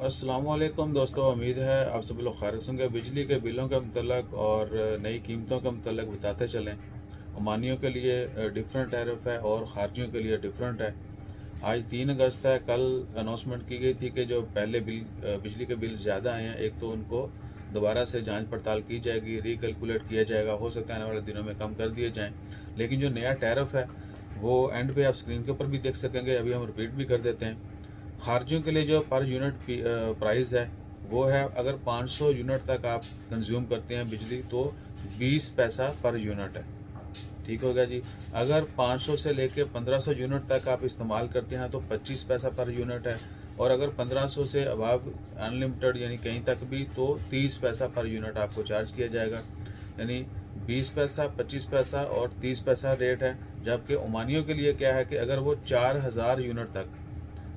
अस्सलामुअलैकुम दोस्तों, उम्मीद है आप सब लोग खैरियत होंगे। बिजली के बिलों के मतलब और नई कीमतों के मतलब बताते चलें। ओमानियों के लिए डिफरेंट टैरिफ है और खारजियों के लिए डिफरेंट है। आज 3 अगस्त है। कल अनाउंसमेंट की गई थी कि जो पहले बिजली के बिल ज़्यादा आए हैं, एक तो उनको दोबारा से जांच पड़ताल की जाएगी, रिकैलकुलेट किया जाएगा। हो सकता है आने वाले दिनों में कम कर दिए जाएँ। लेकिन जो नया टैरिफ है वो एंड पे आप स्क्रीन के ऊपर भी देख सकेंगे। अभी हम रिपीट भी कर देते हैं। खारजियों के लिए जो पर यूनिट प्राइस है वो है, अगर 500 यूनिट तक आप कंज्यूम करते हैं बिजली तो 20 पैसा पर यूनिट है। ठीक हो गया जी। अगर 500 से लेके 1500 यूनिट तक आप इस्तेमाल करते हैं तो 25 पैसा पर यूनिट है। और अगर 1500 से अबाव अनलिमिटेड यानी कहीं तक भी तो 30 पैसा पर यूनिट आपको चार्ज किया जाएगा। यानी 20 पैसा, 25 पैसा और 30 पैसा रेट है। जबकि ओमानियों के लिए क्या है कि अगर वो 4000 यूनिट तक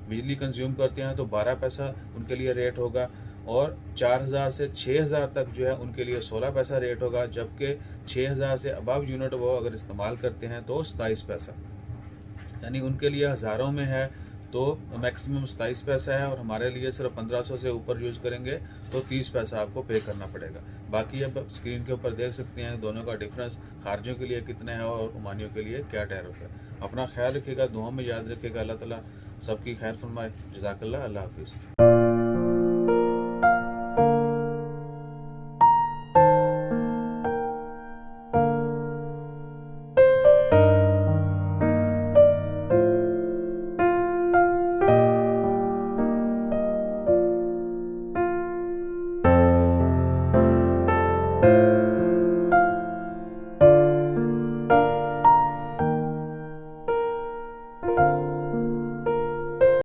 बिजली कंज्यूम करते हैं तो 12 पैसा उनके लिए रेट होगा। और 4000 से 6000 तक जो है उनके लिए 16 पैसा रेट होगा। जबकि 6000 से अबव यूनिट वो अगर इस्तेमाल करते हैं तो 27 पैसा, यानी उनके लिए हज़ारों में है तो मैक्सिमम 27 पैसा है। और हमारे लिए सिर्फ 1500 से ऊपर यूज़ करेंगे तो 30 पैसा आपको पे करना पड़ेगा। बाकी अब स्क्रीन के ऊपर देख सकते हैं दोनों का डिफरेंस, खारजियों के लिए कितना है और ओमानियों के लिए क्या टैरिफ है। अपना ख्याल रखिएगा, दुआ में याद रखिएगा। अल्लाह ताला सबकी खैर फरमाए। जज़ाकल्लाह। अल्लाह हाफिज़।